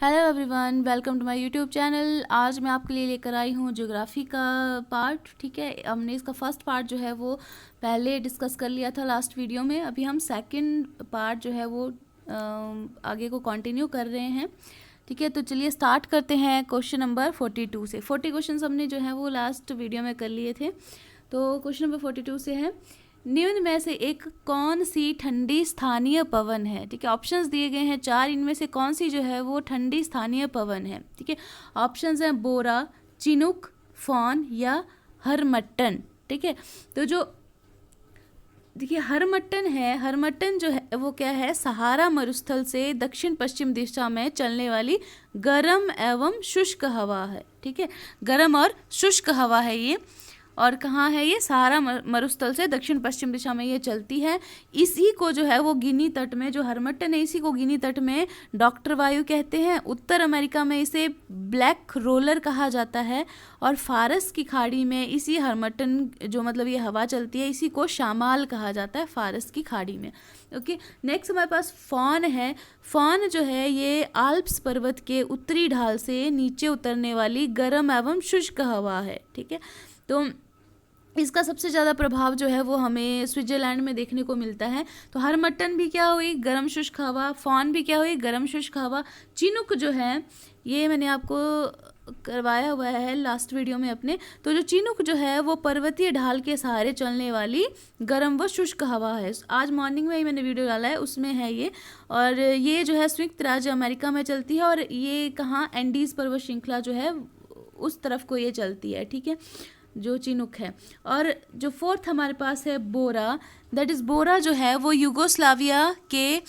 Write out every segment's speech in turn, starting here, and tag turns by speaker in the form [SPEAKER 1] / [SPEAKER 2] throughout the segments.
[SPEAKER 1] Hello everyone, welcome to my YouTube channel. आज मैं आपके लिए लेकर आई हूँ ज्योग्राफी का पार्ट। ठीक है, हमने इसका फर्स्ट पार्ट जो है वो पहले डिस्कस कर लिया था लास्ट वीडियो में। अभी हम सेकंड पार्ट जो है वो आगे को कंटिन्यू कर रहे हैं। ठीक है, तो चलिए स्टार्ट करते हैं क्वेश्चन नंबर 42 से। 40 क्वेश्चन हमने जो है वो लास्ट वीडियो में कर लिए थे। तो क्वेश्चन नंबर 42 से है, निम्न में से एक कौन सी ठंडी स्थानीय पवन है। ठीक है, ऑप्शंस दिए गए हैं 4, इनमें से कौन सी जो है वो ठंडी स्थानीय पवन है। ठीक है, ऑप्शंस हैं बोरा, चिनुक, फॉन या हरमट्टन। ठीक है, तो जो देखिए हरमट्टन है, हरमट्टन जो है वो क्या है, सहारा मरुस्थल से दक्षिण पश्चिम दिशा में चलने वाली गर्म एवं शुष्क हवा है। ठीक है, गर्म और शुष्क हवा है ये, और कहाँ है ये, सहारा मरुस्थल से दक्षिण पश्चिम दिशा में ये चलती है। इसी को जो है वो गिनी तट में, जो हरमट्टन है इसी को गिनी तट में डॉक्टर वायु कहते हैं। उत्तर अमेरिका में इसे ब्लैक रोलर कहा जाता है, और फारस की खाड़ी में इसी हरमट्टन जो मतलब ये हवा चलती है इसी को शामाल कहा जाता है, फारस की खाड़ी में। ओके, नेक्स्ट हमारे पास फॉन है। फॉन जो है ये आल्प्स पर्वत के उत्तरी ढाल से नीचे उतरने वाली गर्म एवं शुष्क हवा है। ठीक है, तो इसका सबसे ज़्यादा प्रभाव जो है वो हमें स्विट्जरलैंड में देखने को मिलता है। तो हरमट्टन भी क्या हुई, गर्म शुष्क हवा, फॉन भी क्या हुई, गर्म शुष्क हवा। चिनुक जो है ये मैंने आपको करवाया हुआ है लास्ट वीडियो में अपने। तो जो चिनुक जो है वो पर्वतीय ढाल के सहारे चलने वाली गर्म व शुष्क हवा है। आज मॉर्निंग में ही मैंने वीडियो डाला है, उसमें है ये। और ये जो है संयुक्त राज्य अमेरिका में चलती है, और ये कहाँ, एंडीज पर्वत श्रृंखला जो है उस तरफ को ये चलती है। ठीक है, जो चिनुक है। और जो फोर्थ हमारे पास है बोरा, दैट इज़ बोरा जो है वो यूगोस्लाविया के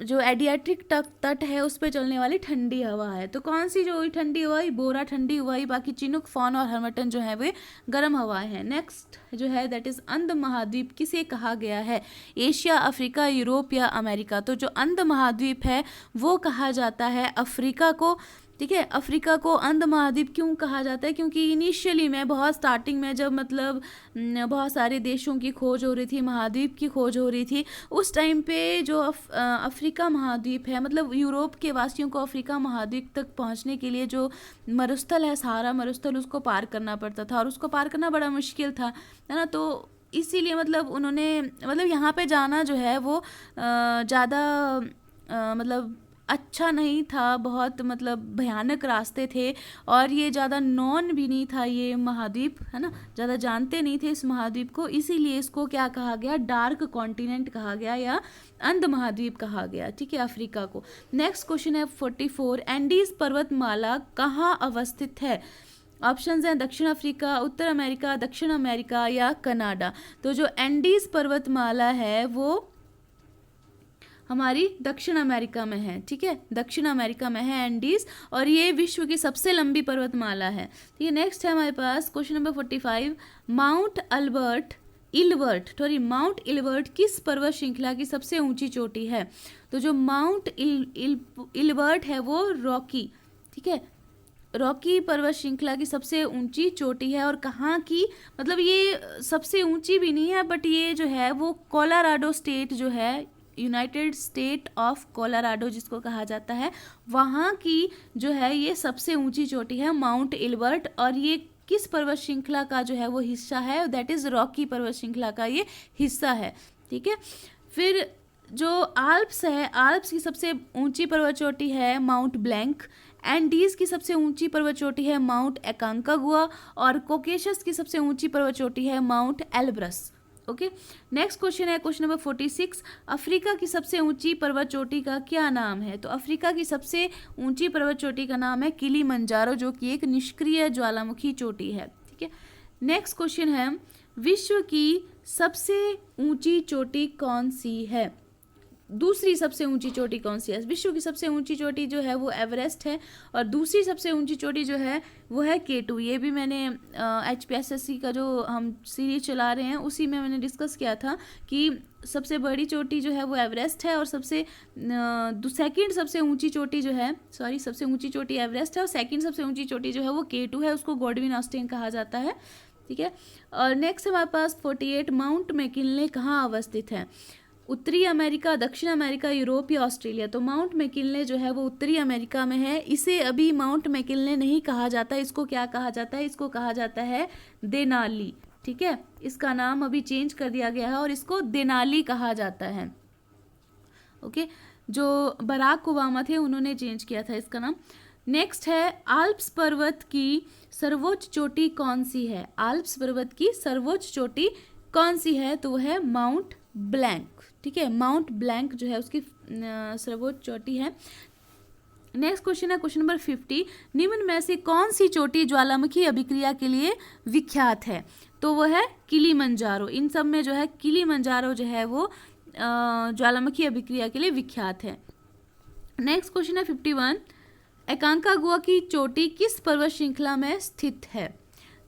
[SPEAKER 1] जो एडियाट्रिक तट है उस पर चलने वाली ठंडी हवा है। तो कौन सी जो ठंडी हवा है, बोरा ठंडी हवा है, बाकी चिनुक, फॉन और हरमट्टन जो है वे गर्म हवाएं हैं। नेक्स्ट जो है दैट इज़ अंध महाद्वीप किसे कहा गया है, एशिया, अफ्रीका, यूरोप या अमेरिका। तो जो अंध महाद्वीप है वो कहा जाता है अफ्रीका को। ठीक है, अफ्रीका को अंध महाद्वीप क्यों कहा जाता है, क्योंकि इनिशियली में बहुत स्टार्टिंग में जब मतलब बहुत सारे देशों की खोज हो रही थी, महाद्वीप की खोज हो रही थी, उस टाइम पे जो अफ्रीका महाद्वीप है, मतलब यूरोप के वासियों को अफ्रीका महाद्वीप तक पहुंचने के लिए जो मरुस्थल है, सहारा मरुस्थल, उसको पार करना पड़ता था, और उसको पार करना बड़ा मुश्किल था, है ना। तो इसीलिए मतलब उन्होंने मतलब यहाँ पे जाना जो है वो ज़्यादा मतलब अच्छा नहीं था, बहुत मतलब भयानक रास्ते थे, और ये ज़्यादा नॉन भी नहीं था ये महाद्वीप, है ना, ज़्यादा जानते नहीं थे इस महाद्वीप को, इसीलिए इसको क्या कहा गया, डार्क कॉन्टिनेंट कहा गया या अंध महाद्वीप कहा गया। ठीक है, अफ्रीका को। नेक्स्ट क्वेश्चन है 44, एंडीज पर्वतमाला कहाँ अवस्थित है। ऑप्शंस हैं दक्षिण अफ्रीका, उत्तर अमेरिका, दक्षिण अमेरिका या कनाडा। तो जो एंडीज पर्वतमाला है वो हमारी दक्षिण अमेरिका में है। ठीक है, दक्षिण अमेरिका में है एंडीज, और ये विश्व की सबसे लंबी पर्वतमाला है। ठीक है, नेक्स्ट है हमारे पास question number 45, mount mount Elbert किस पर्वत श्रृंखला की सबसे ऊंची चोटी है। तो जो माउंट इलबर्ट है वो रॉकी, ठीक है, रॉकी पर्वत श्रृंखला की सबसे ऊंची चोटी है। और कहाँ की, मतलब ये सबसे ऊंची भी नहीं है, बट ये जो है वो कोलोराडो स्टेट जो है, यूनाइटेड स्टेट ऑफ कोलोराडो जिसको कहा जाता है, वहाँ की जो है ये सबसे ऊंची चोटी है माउंट इलबर्ट। और ये किस पर्वत श्रृंखला का जो है वो हिस्सा है, दैट इज़ रॉकी पर्वत श्रृंखला का ये हिस्सा है। ठीक है, फिर जो आल्प्स है, आल्प्स की सबसे ऊंची पर्वत चोटी है माउंट ब्लैंक, एंडीज की सबसे ऊंची पर्वत चोटी है माउंट एकांकागुआ, और कोकेशस की सबसे ऊंची पर्वत चोटी है mount Elbrus. Okay, next question है क्वेश्चन नंबर 46, अफ्रीका की सबसे ऊंची पर्वत चोटी का क्या नाम है। तो अफ्रीका की सबसे ऊंची पर्वत चोटी का नाम है किलिमंजारो, जो कि एक निष्क्रिय ज्वालामुखी चोटी है। ठीक है, नेक्स्ट क्वेश्चन है, विश्व की सबसे ऊंची चोटी कौन सी है, दूसरी सबसे ऊंची चोटी कौन सी है। विश्व की सबसे ऊंची चोटी जो है वो एवरेस्ट है, और दूसरी सबसे ऊंची चोटी जो है वो है K2। ये भी मैंने HPSSC का जो हम सीरीज चला रहे हैं उसी में मैंने डिस्कस किया था कि सबसे बड़ी चोटी जो है वो एवरेस्ट है, और सेकंड सबसे ऊंची चोटी जो है, सबसे ऊंची चोटी एवरेस्ट है, और सेकंड सबसे ऊंची चोटी जो है वो K2 है, उसको गॉडविन ऑस्टिन कहा जाता है। ठीक है, और नेक्स्ट हमारे पास 48, माउंट मैकिनले कहाँ अवस्थित है। उत्तरी अमेरिका, दक्षिण अमेरिका, यूरोप या ऑस्ट्रेलिया। तो माउंट मैकिन्ले जो है वो उत्तरी अमेरिका में है। इसे अभी माउंट मैकिन्ले नहीं कहा जाता, इसको क्या कहा जाता है? इसको कहा जाता है देनाली। ठीक है, इसका नाम अभी चेंज कर दिया गया है और इसको देनाली कहा जाता है। ओके, जो बराक ओबामा थे उन्होंने चेंज किया था इसका नाम। नेक्स्ट है, आल्प्स पर्वत की सर्वोच्च चोटी कौन सी है? आल्प्स पर्वत की सर्वोच्च चोटी कौन सी है? तो वो है माउंट ब्लैंक। ठीक है, माउंट ब्लैंक जो है उसकी सर्वोच्च चोटी है। नेक्स्ट क्वेश्चन है क्वेश्चन नंबर 50, निम्न में से कौन सी चोटी ज्वालामुखी अभिक्रिया के लिए विख्यात है? तो वो है किलिमंजारो। इन सब में जो है किलिमंजारो जो है वो ज्वालामुखी अभिक्रिया के लिए विख्यात है। नेक्स्ट क्वेश्चन है 51, एकांकागुआ की चोटी किस पर्वत श्रृंखला में स्थित है?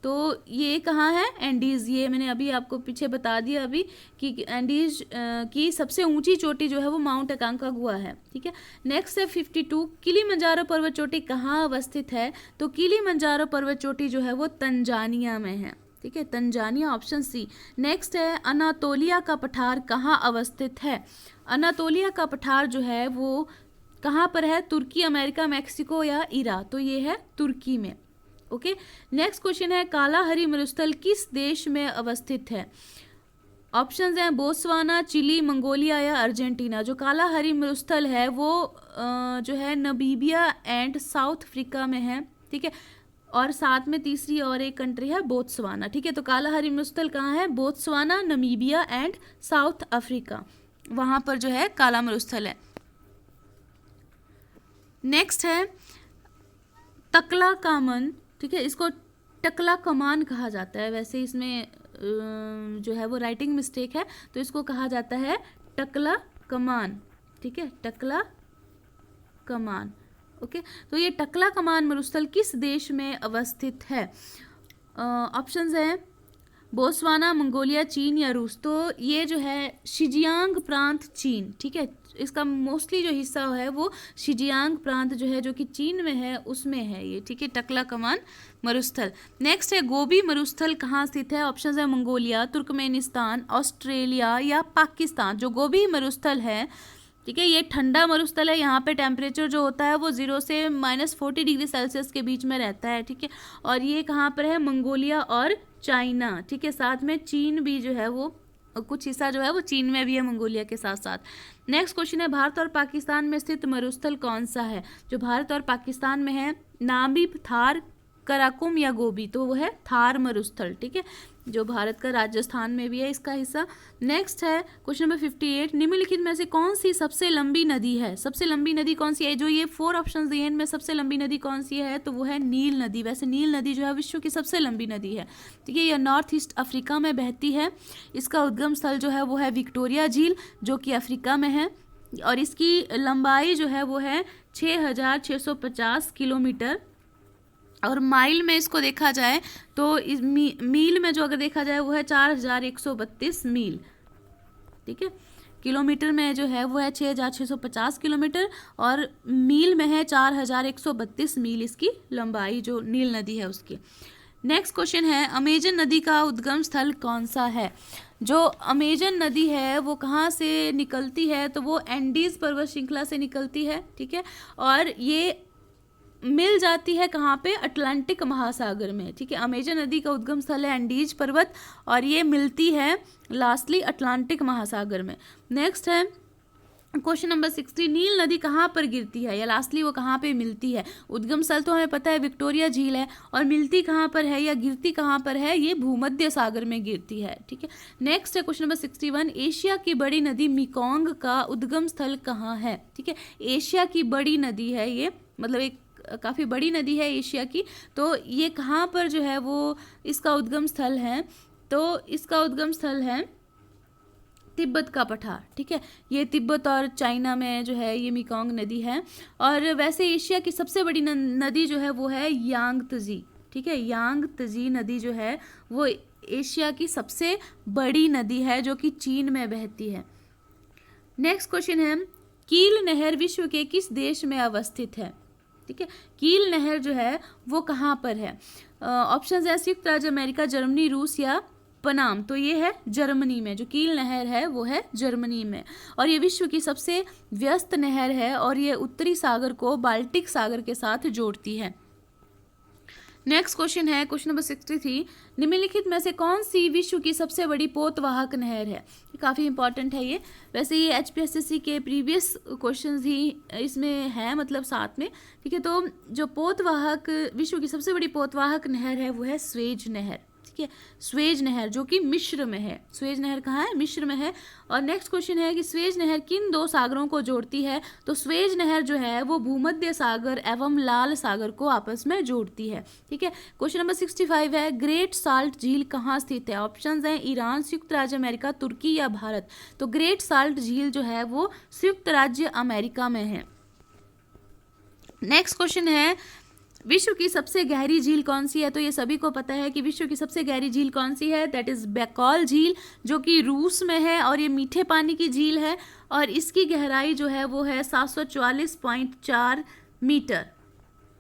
[SPEAKER 1] तो ये कहाँ है? एंडीज। ये मैंने अभी आपको पीछे बता दिया अभी कि एंडीज की सबसे ऊंची चोटी जो है वो माउंट एकांकागुआ है। ठीक है, नेक्स्ट है 52, किलिमंजारो पर्वत चोटी कहाँ अवस्थित है? तो किलिमंजारो पर्वत चोटी जो है वो तंजानिया में है। ठीक है, तंजानिया, ऑप्शन सी। नेक्स्ट है, अनातोलिया का पठार कहाँ अवस्थित है? अनातोलिया का पठार जो है वो कहाँ पर है? तुर्की, अमेरिका, मैक्सिको या ईरान? तो ये है तुर्की में। ओके, नेक्स्ट क्वेश्चन है, काला हरी मरुस्थल किस देश में अवस्थित है? ऑप्शंस हैं बोत्सवाना, चिली, मंगोलिया या अर्जेंटीना। जो काला हरी मरुस्थल है वो जो है नमीबिया एंड साउथ अफ्रीका में है। ठीक है, और साथ में तीसरी और एक कंट्री है बोत्सवाना। ठीक है, तो काला हरी मरुस्थल कहाँ है? Botswana, Namibia and south Africa, वहाँ पर जो है काला मरुस्थल है। नेक्स्ट है टकला कामन। ठीक है, इसको टकला कमान कहा जाता है, वैसे इसमें जो है वो राइटिंग मिस्टेक है, तो इसको कहा जाता है टकला कमान। ठीक है, टकला कमान। ओके, तो ये टकला कमान मरुस्थल किस देश में अवस्थित है? ऑप्शंस हैं बोत्सवाना, मंगोलिया, चीन या रूस। तो ये जो है शिजियांग प्रांत, चीन। ठीक है, इसका मोस्टली जो हिस्सा है वो शिजियांग प्रांत जो है, जो कि चीन में है, उसमें है ये। ठीक है, टकला कमान मरुस्थल। नेक्स्ट है, गोबी मरुस्थल कहाँ स्थित है? ऑप्शंस है मंगोलिया, तुर्कमेनिस्तान, ऑस्ट्रेलिया या पाकिस्तान। जो गोबी मरुस्थल है, ठीक है, ये ठंडा मरुस्थल है। यहाँ पे टेम्परेचर जो होता है वो 0 से -40 डिग्री सेल्सियस के बीच में रहता है। ठीक है, और ये कहाँ पर है? मंगोलिया और चाइना। ठीक है, साथ में चीन भी जो है वो कुछ हिस्सा जो है वो चीन में भी है, मंगोलिया के साथ साथ। नेक्स्ट क्वेश्चन है, भारत और पाकिस्तान में स्थित मरुस्थल कौन सा है? जो भारत और पाकिस्तान में है, नामिब, थार, कराकुम या गोबी। तो वो है थार मरुस्थल। ठीक है, जो भारत का राजस्थान में भी है इसका हिस्सा। नेक्स्ट है क्वेश्चन नंबर 58, निम्नलिखित में से कौन सी सबसे लंबी नदी है? सबसे लंबी नदी कौन सी है? जो ये 4 ऑप्शंस दिए इनमें सबसे लंबी नदी कौन सी है? तो वो है नील नदी। वैसे नील नदी जो है विश्व की सबसे लंबी नदी है। ठीक है, यह नॉर्थ ईस्ट अफ्रीका में बहती है। इसका उद्गम स्थल जो है वो है विक्टोरिया झील, जो कि अफ्रीका में है, और इसकी लंबाई जो है वो है 6650 किलोमीटर। और माइल में इसको देखा जाए तो इस मील में जो अगर देखा जाए वो है 4132 मील। ठीक है, किलोमीटर में जो है वो है 6650 किलोमीटर, और मील में है 4132 मील इसकी लंबाई जो नील नदी है उसकी। नेक्स्ट क्वेश्चन है, अमेजन नदी का उद्गम स्थल कौन सा है? जो अमेजन नदी है वो कहाँ से निकलती है? तो वो एंडीज पर्वत श्रृंखला से निकलती है। ठीक है, और ये मिल जाती है कहाँ पे? अटलांटिक महासागर में। ठीक है, अमेजन नदी का उद्गम स्थल है एंडीज पर्वत, और ये मिलती है लास्टली अटलांटिक महासागर में। नेक्स्ट है क्वेश्चन नंबर 60, नील नदी कहाँ पर गिरती है, या लास्टली वो कहाँ पे मिलती है? उद्गम स्थल तो हमें पता है विक्टोरिया झील है, और मिलती कहाँ पर है या गिरती कहाँ पर है? ये भूमध्य सागर में गिरती है। ठीक है, नेक्स्ट है क्वेश्चन नंबर 61, एशिया की बड़ी नदी मेकोंग का उद्गम स्थल कहाँ है? ठीक है, एशिया की बड़ी नदी है ये, मतलब एक काफ़ी बड़ी नदी है एशिया की। तो ये कहाँ पर जो है वो इसका उद्गम स्थल है? तो इसका उद्गम स्थल है तिब्बत का पठार। ठीक है, ये तिब्बत और चाइना में जो है ये मेकोंग नदी है। और वैसे एशिया की सबसे बड़ी नदी जो है वो है यांगत्जी। ठीक है, यांगत्जी नदी जो है वो एशिया की सबसे बड़ी नदी है, जो कि चीन में बहती है। नेक्स्ट क्वेश्चन है, कील नहर विश्व के किस देश में अवस्थित है? ठीक है, कील नहर जो है वो कहाँ पर है? ऑप्शंस है संयुक्त राज्य अमेरिका, जर्मनी, रूस या पनाम, तो ये है जर्मनी में, जो कील नहर है वो है जर्मनी में, और ये विश्व की सबसे व्यस्त नहर है और ये उत्तरी सागर को बाल्टिक सागर के साथ जोड़ती है। नेक्स्ट क्वेश्चन है क्वेश्चन नंबर 63, निम्नलिखित में से कौन सी विश्व की सबसे बड़ी पोतवाहक नहर है? काफ़ी इंपॉर्टेंट है ये, वैसे ये HPSSC के प्रीवियस क्वेश्चंस ही इसमें है, मतलब साथ में, ठीक है। तो जो पोतवाहक, विश्व की सबसे बड़ी पोतवाहक नहर है वो है स्वेज नहर, ठीक है, स्वेज नहर, जो कि मिस्र में है। स्वेज नहर कहाँ है? मिस्र में है। और नेक्स्ट क्वेश्चन है कि स्वेज नहर किन दो सागरों को जोड़ती है? तो स्वेज नहर जो है वो भूमध्य सागर एवं लाल सागर को आपस में जोड़ती है, ठीक है। क्वेश्चन नंबर 65 है, ग्रेट साल्ट झील कहाँ स्थित है? ऑप्शंस हैं ईरान, संयुक्त राज्य अमेरिका, तुर्की या भारत। तो ग्रेट साल्ट झील जो है वो संयुक्त राज्य अमेरिका में है। नेक्स्ट क्वेश्चन है, विश्व की सबसे गहरी झील कौन सी है? तो ये सभी को पता है कि विश्व की सबसे गहरी झील कौन सी है, दैट इज बैकॉल झील, जो कि रूस में है और ये मीठे पानी की झील है और इसकी गहराई जो है वो है 744.4 मीटर,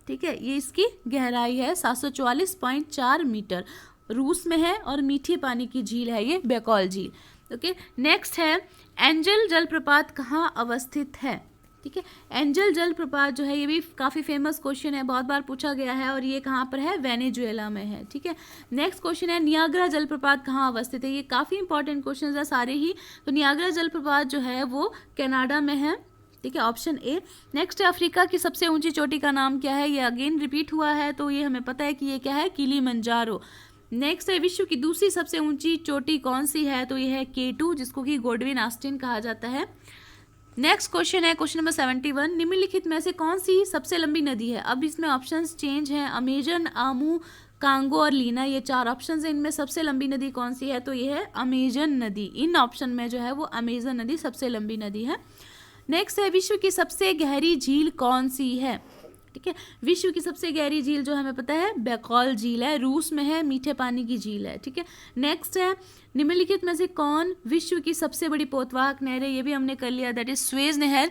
[SPEAKER 1] ठीक है, ये इसकी गहराई है 744.4 मीटर, रूस में है और मीठे पानी की झील है ये बैकॉल झील, ओके। नेक्स्ट है, एंजल जलप्रपात कहाँ अवस्थित है? ठीक है, एंजल जलप्रपात जो है ये भी काफ़ी फेमस क्वेश्चन है, बहुत बार पूछा गया है, और ये कहाँ पर है? वेनेजुएला में है, ठीक है। नेक्स्ट क्वेश्चन है, नियाग्रा जलप्रपात कहाँ अवस्थित है? ये काफ़ी इंपॉर्टेंट क्वेश्चन है सारे ही। तो नियाग्रा जलप्रपात जो है वो कनाडा में है, ठीक है, ऑप्शन ए। नेक्स्ट है, अफ्रीका की सबसे ऊंची चोटी का नाम क्या है? ये अगेन रिपीट हुआ है, तो ये हमें पता है कि ये क्या है? किलिमंजारो। नेक्स्ट है, विश्व की दूसरी सबसे ऊंची चोटी कौन सी है? तो ये है K2, जिसको कि गोडविन आस्टिन कहा जाता है। नेक्स्ट क्वेश्चन है क्वेश्चन नंबर 71, निम्नलिखित में से कौन सी सबसे लंबी नदी है? अब इसमें ऑप्शंस चेंज हैं, अमेजन, आमू, कांगो और लीना, ये 4 ऑप्शंस हैं। इनमें सबसे लंबी नदी कौन सी है? तो ये है अमेजन नदी। इन ऑप्शन में जो है वो अमेजन नदी सबसे लंबी नदी है। नेक्स्ट है, विश्व की सबसे गहरी झील कौन सी है? ठीक है, विश्व की सबसे गहरी झील जो हमें पता है बैकॉल झील है, रूस में है, मीठे पानी की झील है, ठीक है। नेक्स्ट है, निम्नलिखित में से कौन विश्व की सबसे बड़ी पोतवाहक नहर है? ये भी हमने कर लिया, दैट इज स्वेज नहर।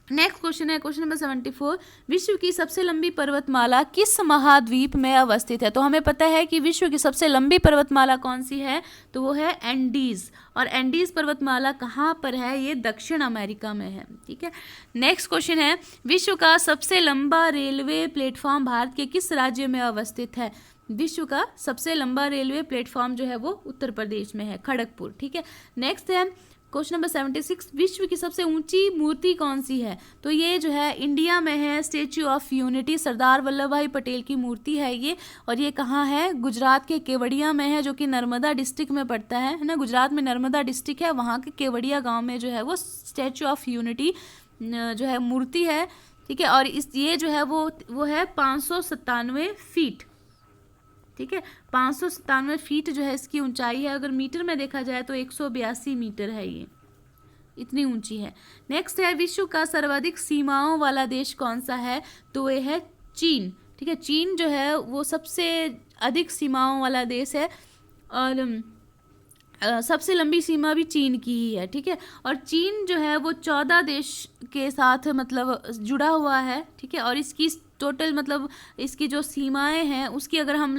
[SPEAKER 1] नेक्स्ट क्वेश्चन है क्वेश्चन नंबर 74, विश्व की सबसे लंबी पर्वतमाला किस महाद्वीप में अवस्थित है? तो हमें पता है कि विश्व की सबसे लंबी पर्वतमाला कौन सी है? तो वो है एंडीज, और एंडीज पर्वतमाला कहाँ पर है? ये दक्षिण अमेरिका में है, ठीक है। नेक्स्ट क्वेश्चन है, विश्व का सबसे लंबा रेलवे प्लेटफॉर्म भारत के किस राज्य में अवस्थित है? विश्व का सबसे लंबा रेलवे प्लेटफॉर्म जो है वो उत्तर प्रदेश में है, खड़गपुर, ठीक है। नेक्स्ट है क्वेश्चन नंबर 76, विश्व की सबसे ऊंची मूर्ति कौन सी है? तो ये जो है इंडिया में है, statue of unity, Sardar Vallabh भाई पटेल की मूर्ति है ये, और ये कहाँ है? गुजरात के केवड़िया में है, जो कि नर्मदा डिस्ट्रिक्ट में पड़ता है ना, गुजरात में नर्मदा डिस्ट्रिक्ट है, वहाँ के केवड़िया गाँव में जो है वो स्टेच्यू ऑफ यूनिटी जो है मूर्ति है, ठीक है। और इस ये जो है वो है 597 फीट, ठीक है, 597 फीट जो है इसकी ऊंचाई है। अगर मीटर में देखा जाए तो 182 मीटर है, ये इतनी ऊंची है। नेक्स्ट है, विश्व का सर्वाधिक सीमाओं वाला देश कौन सा है? तो ये है चीन, ठीक है। चीन जो है वो सबसे अधिक सीमाओं वाला देश है, और सबसे लंबी सीमा भी चीन की ही है, ठीक है। और चीन जो है वो 14 देश के साथ मतलब जुड़ा हुआ है, ठीक है। और इसकी टोटल मतलब इसकी जो सीमाएं हैं उसकी अगर हम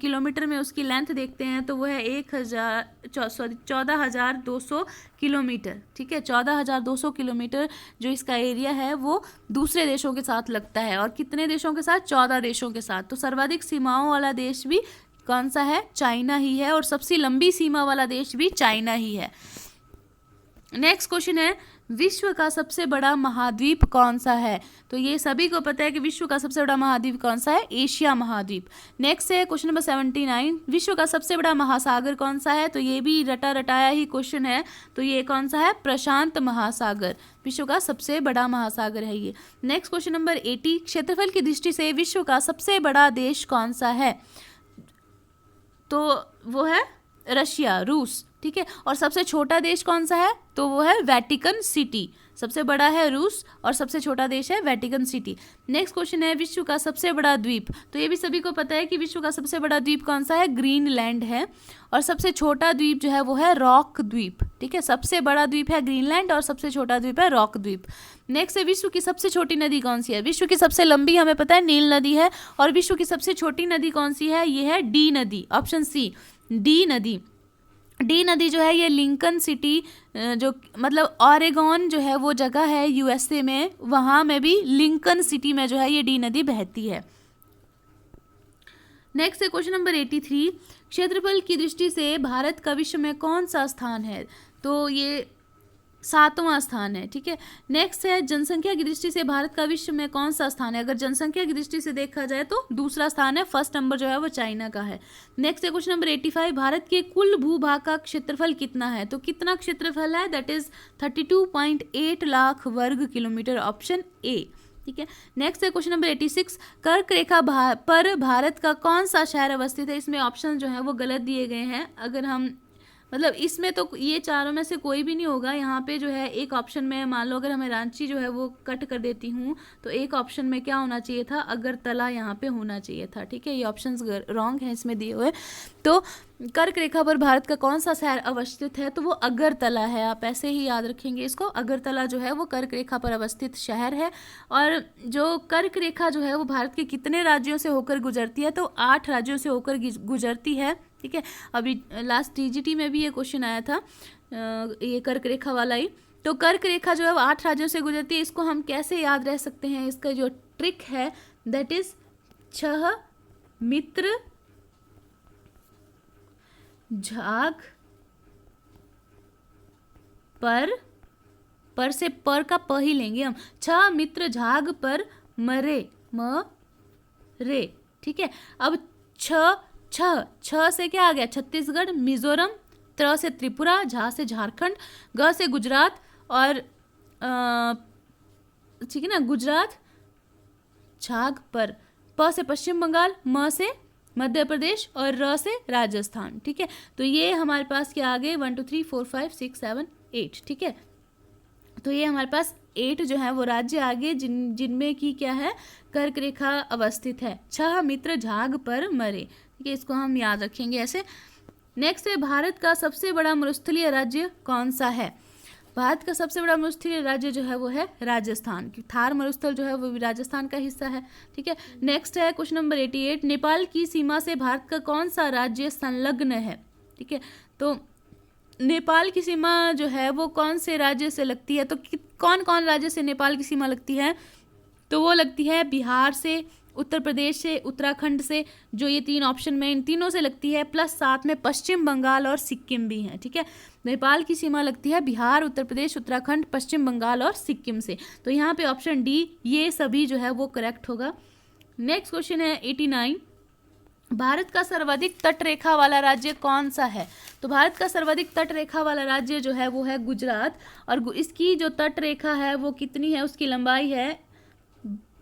[SPEAKER 1] किलोमीटर में उसकी लेंथ देखते हैं तो वो है 14,200 किलोमीटर, ठीक है। 14,200 किलोमीटर जो इसका एरिया है वो दूसरे देशों के साथ लगता है, और कितने देशों के साथ? 14 देशों के साथ। तो सर्वाधिक सीमाओं वाला देश भी कौन सा है? चाइना ही है, और सबसे लंबी सीमा वाला देश भी चाइना ही है। नेक्स्ट क्वेश्चन है, विश्व का सबसे बड़ा महाद्वीप कौन सा है? तो ये सभी को पता है कि विश्व का सबसे बड़ा महाद्वीप कौन सा है? एशिया महाद्वीप। नेक्स्ट है क्वेश्चन नंबर 79, विश्व का सबसे बड़ा महासागर कौन सा है? तो ये भी रटा रटाया ही क्वेश्चन है, तो ये कौन सा है? प्रशांत महासागर, विश्व का सबसे बड़ा महासागर है ये। नेक्स्ट क्वेश्चन नंबर 80, क्षेत्रफल की दृष्टि से विश्व का सबसे बड़ा देश कौन सा है? तो वो है रशिया, रूस, ठीक है। और सबसे छोटा देश कौन सा है? तो वो है वेटिकन सिटी। सबसे बड़ा है रूस और सबसे छोटा देश है वेटिकन सिटी। नेक्स्ट क्वेश्चन है, विश्व का सबसे बड़ा द्वीप। तो ये भी सभी को पता है कि विश्व का सबसे बड़ा द्वीप कौन सा है? ग्रीनलैंड है। और सबसे छोटा द्वीप जो है वो है रॉक द्वीप, ठीक है। सबसे बड़ा द्वीप है ग्रीनलैंड और सबसे छोटा द्वीप है रॉक द्वीप। नेक्स्ट है, विश्व की सबसे छोटी नदी कौन सी है? विश्व की सबसे लंबी हमें पता है नील नदी है, और विश्व की सबसे छोटी नदी कौन सी है? ये है डी नदी, ऑप्शन सी। डी नदी जो है ये लिंकन सिटी, जो मतलब ऑरेगॉन जो है वो जगह है यूएसए में, वहाँ में भी लिंकन सिटी में जो है ये डी नदी बहती है। नेक्स्ट है क्वेश्चन नंबर 83, क्षेत्रफल की दृष्टि से भारत का विश्व में कौन सा स्थान है? तो ये 7वां स्थान है, ठीक है। नेक्स्ट है जनसंख्या की दृष्टि से भारत का विश्व में कौन सा स्थान है? अगर जनसंख्या की दृष्टि से देखा जाए तो दूसरा स्थान है, फर्स्ट नंबर जो है वो चाइना का है। नेक्स्ट है क्वेश्चन नंबर 85, भारत के कुल भूभाग का क्षेत्रफल कितना है? तो कितना क्षेत्रफल है? दैट इज 32.8 लाख वर्ग किलोमीटर, ऑप्शन ए, ठीक है। नेक्स्ट है क्वेश्चन नंबर 86, कर्क रेखा पर भारत का कौन सा शहर अवस्थित है? इसमें ऑप्शन जो है वो गलत दिए गए हैं। अगर हम मतलब इसमें तो ये चारों में से कोई भी नहीं होगा। यहाँ पे जो है एक ऑप्शन में मान लो अगर हमें रांची जो है वो कट कर देती हूँ तो एक ऑप्शन में क्या होना चाहिए था? अगरतला यहाँ पे होना चाहिए था, ठीक है। ये ऑप्शंस रॉन्ग हैं इसमें दिए हुए। तो कर्क रेखा पर भारत का कौन सा शहर अवस्थित है? तो वो अगरतला है। आप ऐसे ही याद रखेंगे इसको, अगरतला जो है वो कर्क रेखा पर अवस्थित शहर है। और जो कर्क रेखा जो है वो भारत के कितने राज्यों से होकर गुजरती है? तो 8 राज्यों से होकर गुजरती है, ठीक है। अभी लास्ट टीजीटी में भी ये क्वेश्चन आया था, ये कर्क रेखा वाला ही। तो कर्क रेखा जो है वो 8 राज्यों से गुजरती है। इसको हम कैसे याद रह सकते हैं? इसका जो ट्रिक है दैट इज 6 मित्र झाग पर से पर का प ही लेंगे हम, 6 मित्र झाग पर मरे, म रे, ठीक है। अब छ से क्या आ गया? छत्तीसगढ़, मिजोरम, त्र से त्रिपुरा, झा से झारखंड, ग से गुजरात और ठीक है ना, गुजरात, झाग पर, प से पश्चिम बंगाल, म से मध्य प्रदेश और र से राजस्थान, ठीक है। तो ये हमारे पास क्या आ गए? 1 2 3 4 5 6 7 8, ठीक है। तो ये हमारे पास 8 जो है वो राज्य आगे जिनमें की क्या है? कर्क रेखा अवस्थित है। 6 मित्र झाग पर मरे, ठीक है। इसको हम याद रखेंगे ऐसे। नेक्स्ट है भारत का सबसे बड़ा मरुस्थलीय राज्य कौन सा है? भारत का सबसे बड़ा मरुस्थलीय राज्य जो है वो है राजस्थान, की थार मरुस्थल जो है वो भी राजस्थान का हिस्सा है, ठीक है। नेक्स्ट है क्वेश्चन नंबर 88, नेपाल की सीमा से भारत का कौन सा राज्य संलग्न है? ठीक है। तो नेपाल की सीमा जो है वो कौन से राज्य से लगती है? तो कौन कौन राज्य से नेपाल की सीमा लगती है? तो वो लगती है बिहार से, उत्तर प्रदेश से, उत्तराखंड से, जो ये 3 ऑप्शन में इन तीनों से लगती है, प्लस साथ में पश्चिम बंगाल और सिक्किम भी है, ठीक है। नेपाल की सीमा लगती है बिहार, उत्तर प्रदेश, उत्तराखंड, पश्चिम बंगाल और सिक्किम से। तो यहाँ पे ऑप्शन डी ये सभी जो है वो करेक्ट होगा। नेक्स्ट क्वेश्चन है 89, भारत का सर्वाधिक तट रेखा वाला राज्य कौन सा है? तो भारत का सर्वाधिक तट रेखा वाला राज्य जो है वो है गुजरात। और इसकी जो तट रेखा है वो कितनी है? उसकी लंबाई है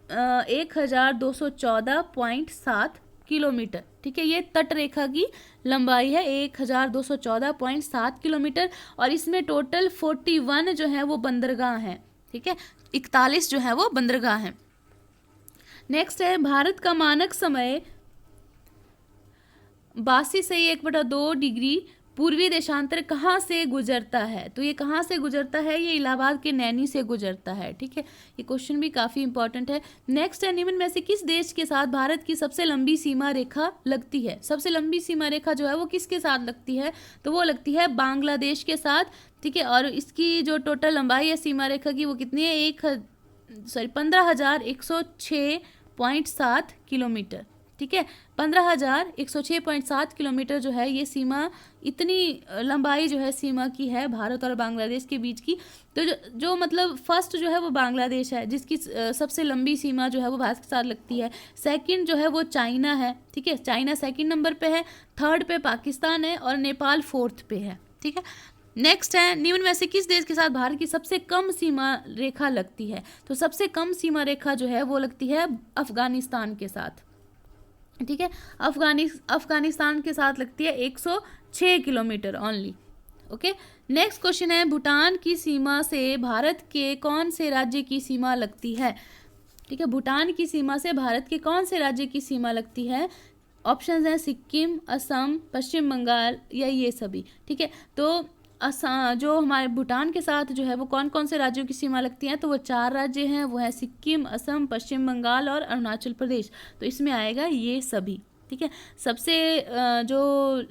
[SPEAKER 1] 1214.7 किलोमीटर, ठीक है। ये तट रेखा की लंबाई है 1214.7 किलोमीटर। और इसमें टोटल 41 जो है वो बंदरगाह हैं, ठीक है। 41 जो है वो बंदरगाह हैं। नेक्स्ट है भारत का मानक समय 82 से 1/2 डिग्री पूर्वी देशांतर कहाँ से गुजरता है? तो ये कहाँ से गुजरता है? ये इलाहाबाद के नैनी से गुजरता है, ठीक है। ये क्वेश्चन भी काफ़ी इंपॉर्टेंट है। नेक्स्ट है निम्न में से किस देश के साथ भारत की सबसे लंबी सीमा रेखा लगती है? सबसे लंबी सीमा रेखा जो है वो किसके साथ लगती है? तो वो लगती है बांग्लादेश के साथ, ठीक है। और इसकी जो टोटल लंबाई है सीमा रेखा की वो कितनी है? 15,106.7 किलोमीटर, ठीक है। 15,106.7 किलोमीटर जो है ये सीमा, इतनी लंबाई जो है सीमा की है भारत और बांग्लादेश के बीच की। तो जो मतलब फर्स्ट जो है वो बांग्लादेश है जिसकी सबसे लंबी सीमा जो है वो भारत के साथ लगती है। सेकंड जो है वो चाइना है, ठीक है। चाइना सेकंड नंबर पे है, थर्ड पे पाकिस्तान है और नेपाल फोर्थ पे है, ठीक है। नेक्स्ट है निम्न में से किस देश के साथ भारत की सबसे कम सीमा रेखा लगती है? तो सबसे कम सीमा रेखा जो है वो लगती है अफगानिस्तान के साथ, ठीक है। अफगानिस्तान के साथ लगती है 106 kilometre only, okay. Next question है भूटान की सीमा से भारत के कौन से राज्य की सीमा लगती है? ठीक है, भूटान की सीमा से भारत के कौन से राज्य की सीमा लगती है? ऑप्शंस हैं सिक्किम, असम, पश्चिम बंगाल या ये सभी, ठीक है। तो असम जो हमारे भूटान के साथ जो है वो कौन कौन से राज्यों की सीमा लगती हैं? तो वो 4 राज्य हैं, वो है सिक्किम, असम, पश्चिम बंगाल और अरुणाचल प्रदेश। तो इसमें आएगा ये सभी, ठीक है। सबसे जो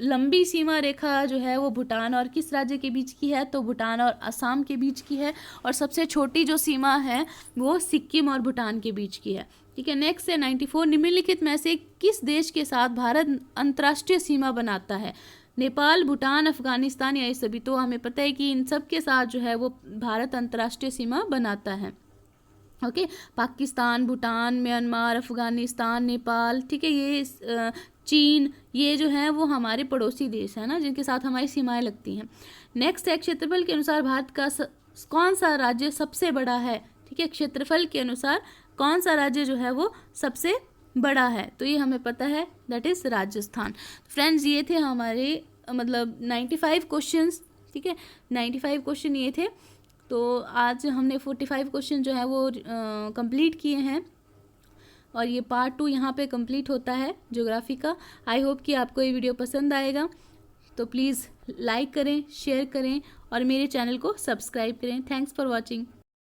[SPEAKER 1] लंबी सीमा रेखा जो है वो भूटान और किस राज्य के बीच की है, तो भूटान और असम के बीच की है। और सबसे छोटी जो सीमा है वो सिक्किम और भूटान के बीच की है, ठीक है। नेक्स्ट है 94, निम्नलिखित में से किस देश के साथ भारत अंतर्राष्ट्रीय सीमा बनाता है? नेपाल, भूटान, अफगानिस्तान या ये सभी। तो हमें पता है कि इन सब के साथ जो है वो भारत अंतर्राष्ट्रीय सीमा बनाता है। ओके, पाकिस्तान, भूटान, म्यांमार, अफगानिस्तान, नेपाल, ठीक है, ये चीन, ये जो है वो हमारे पड़ोसी देश है ना, जिनके साथ हमारी सीमाएं लगती हैं। नेक्स्ट है क्षेत्रफल के अनुसार भारत का कौन सा राज्य सबसे बड़ा है? ठीक है, क्षेत्रफल के अनुसार कौन सा राज्य जो है वो सबसे बड़ा है? तो ये हमें पता है, दैट इज राजस्थान। फ्रेंड्स, ये थे हमारे मतलब 95 क्वेश्चंस, ठीक है, 95 क्वेश्चन ये थे। तो आज हमने 45 क्वेश्चन जो है वो कंप्लीट किए हैं और ये पार्ट 2 यहाँ पे कंप्लीट होता है ज्योग्राफी का। आई होप कि आपको ये वीडियो पसंद आएगा, तो प्लीज़ लाइक करें, शेयर करें और मेरे चैनल को सब्सक्राइब करें। Thanks for watching.